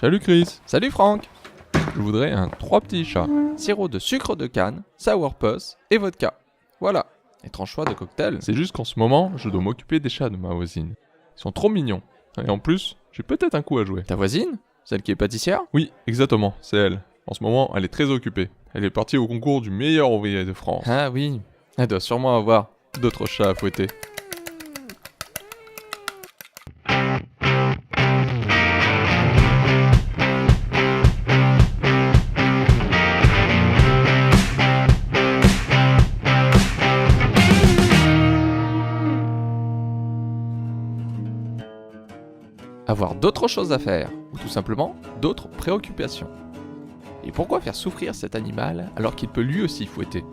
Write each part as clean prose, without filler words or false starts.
Salut Chris. Salut Franck. Je voudrais 3 petits chats. Sirop de sucre de canne, sourpuss et vodka. Voilà. Étrange choix de cocktail. C'est juste qu'en ce moment, je dois m'occuper des chats de ma voisine. Ils sont trop mignons. Et en plus, j'ai peut-être un coup à jouer. Ta voisine? Celle qui est pâtissière? Oui, exactement, c'est elle. En ce moment, elle est très occupée. Elle est partie au concours du meilleur ouvrier de France. Ah oui, elle doit sûrement avoir D'autres chats à fouetter. avoir d'autres choses à faire, ou tout simplement d'autres préoccupations. Et pourquoi faire souffrir cet animal alors qu'il peut lui aussi fouetter?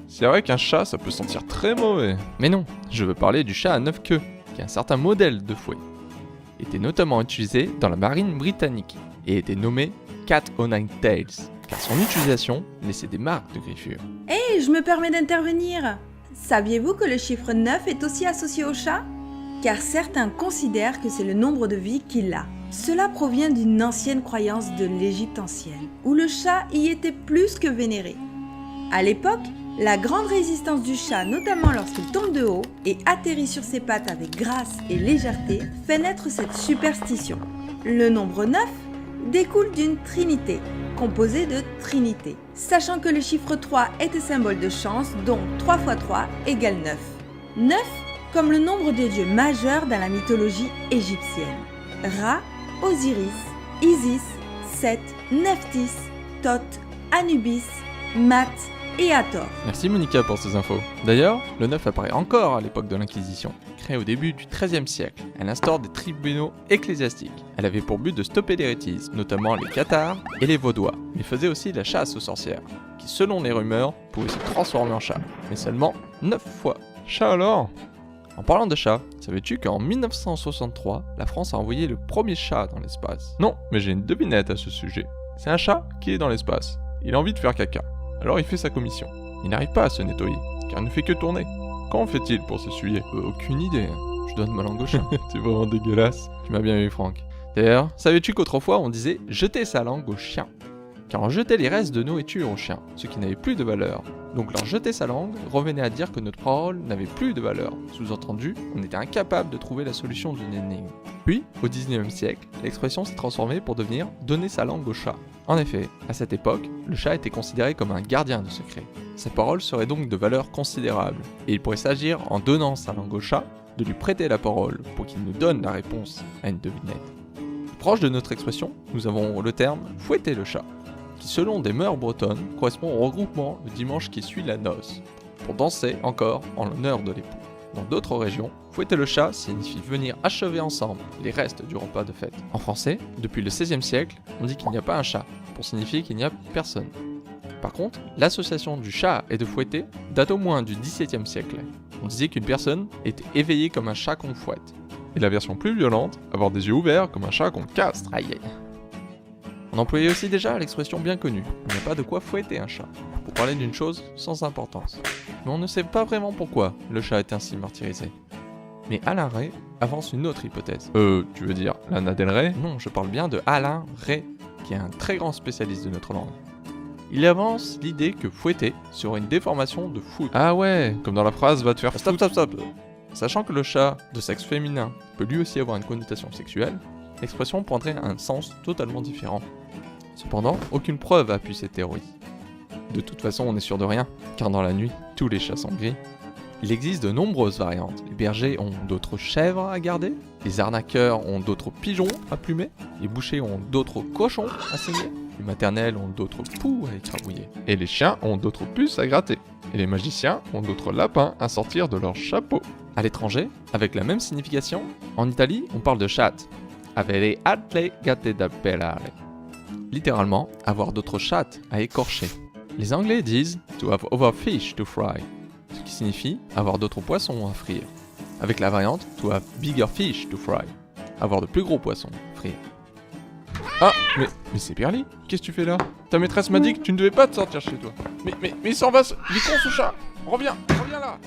C'est vrai qu'un chat, ça peut sentir très mauvais. Mais non, je veux parler du chat à 9 queues, qui est un certain modèle de fouet. Était notamment utilisé dans la marine britannique, et était nommé Cat o' Nine Tails, car son utilisation laissait des marques de griffure. Hé, je me permets d'intervenir. Saviez-vous que le chiffre 9 est aussi associé au chat? Car certains considèrent que c'est le nombre de vies qu'il a. Cela provient d'une ancienne croyance de l'Égypte ancienne, où le chat y était plus que vénéré. À l'époque, la grande résistance du chat, notamment lorsqu'il tombe de haut et atterrit sur ses pattes avec grâce et légèreté, fait naître cette superstition. Le nombre 9 découle d'une trinité, composée de trinités, sachant que le chiffre 3 est un symbole de chance, donc 3 x 3 égale 9. 9 comme le nombre de dieux majeurs dans la mythologie égyptienne. Ra, Osiris, Isis, Seth, Nephthys, Thoth, Anubis, Mat et Hathor. Merci Monica pour ces infos. D'ailleurs, le 9 apparaît encore à l'époque de l'Inquisition, créée au début du XIIIe siècle. Elle instaure des tribunaux ecclésiastiques. Elle avait pour but de stopper l'hérétisme, notamment les cathares et les vaudois, mais faisait aussi la chasse aux sorcières, qui selon les rumeurs, pouvaient se transformer en chat, mais seulement 9 fois. Chat alors? En parlant de chat, savais-tu qu'en 1963, la France a envoyé le premier chat dans l'espace? Non, mais j'ai une devinette à ce sujet. C'est un chat qui est dans l'espace. Il a envie de faire caca. Alors il fait sa commission. Il n'arrive pas à se nettoyer, car il ne fait que tourner. Comment fait-il pour s'essuyer? Aucune idée. Je donne ma langue au chat. C'est vraiment dégueulasse. Tu m'as bien eu, Franck. D'ailleurs, savais-tu qu'autrefois on disait jeter sa langue au chien? Car on jetait les restes de nourriture aux chiens, ce qui n'avait plus de valeur. Donc leur jeter sa langue revenait à dire que notre parole n'avait plus de valeur. Sous-entendu, on était incapable de trouver la solution d'une énigme. Puis, au 19e siècle, l'expression s'est transformée pour devenir donner sa langue au chat. En effet, à cette époque, le chat était considéré comme un gardien de secret. Sa parole serait donc de valeur considérable, et il pourrait s'agir, en donnant sa langue au chat, de lui prêter la parole pour qu'il nous donne la réponse à une devinette. Proche de notre expression, nous avons le terme fouetter le chat, qui selon des mœurs bretonnes correspond au regroupement le dimanche qui suit la noce, pour danser encore en l'honneur de l'époux. Dans d'autres régions, fouetter le chat signifie venir achever ensemble les restes du repas de fête. En français, depuis le XVIe siècle, on dit qu'il n'y a pas un chat, pour signifier qu'il n'y a personne. Par contre, l'association du chat et de fouetter date au moins du XVIIe siècle. On disait qu'une personne était éveillée comme un chat qu'on fouette. Et la version plus violente, avoir des yeux ouverts comme un chat qu'on castre. Aïe aïe. On employait aussi déjà l'expression bien connue, il n'y a pas de quoi fouetter un chat, pour parler d'une chose sans importance. Mais on ne sait pas vraiment pourquoi le chat est ainsi martyrisé. Mais Alain Ray avance une autre hypothèse. Tu veux dire Lana Del Rey? Non, je parle bien de Alain Ray, qui est un très grand spécialiste de notre langue. Il avance l'idée que fouetter serait une déformation de foot. Ah ouais, comme dans la phrase va te faire Stop. Sachant que le chat, de sexe féminin, peut lui aussi avoir une connotation sexuelle, l'expression prendrait un sens totalement différent. Cependant, aucune preuve appuie cette théorie. De toute façon, on est sûr de rien, car dans la nuit, tous les chats sont gris. Il existe de nombreuses variantes. Les bergers ont d'autres chèvres à garder, les arnaqueurs ont d'autres pigeons à plumer, les bouchers ont d'autres cochons à saigner, les maternelles ont d'autres poux à écrabouiller. Et les chiens ont d'autres puces à gratter. Et les magiciens ont d'autres lapins à sortir de leur chapeau. À l'étranger, avec la même signification, en Italie, on parle de chatte. Avere altre gatte da pelare. Littéralement, avoir d'autres chattes à écorcher. Les Anglais disent to have other fish to fry, ce qui signifie avoir d'autres poissons à frire. Avec la variante to have bigger fish to fry, avoir de plus gros poissons à frire. Ah, mais c'est Pierre-Lee, qu'est-ce que tu fais là? Ta maîtresse m'a dit que tu ne devais pas te sortir chez toi. Mais il s'en va, il est con ce chat. Reviens là.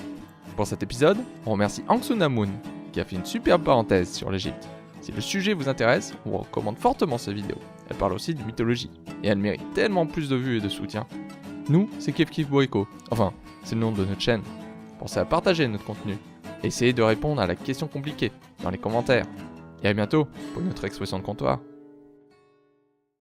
Pour cet épisode, on remercie Anksunamun, qui a fait une superbe parenthèse sur l'Égypte. Si le sujet vous intéresse, on vous recommande fortement cette vidéo. Elle parle aussi de mythologie, et elle mérite tellement plus de vues et de soutien. Nous, c'est Kif Kif Bourrico. Enfin, c'est le nom de notre chaîne. Pensez à partager notre contenu. Essayez de répondre à la question compliquée dans les commentaires. Et à bientôt pour une autre expression de comptoir.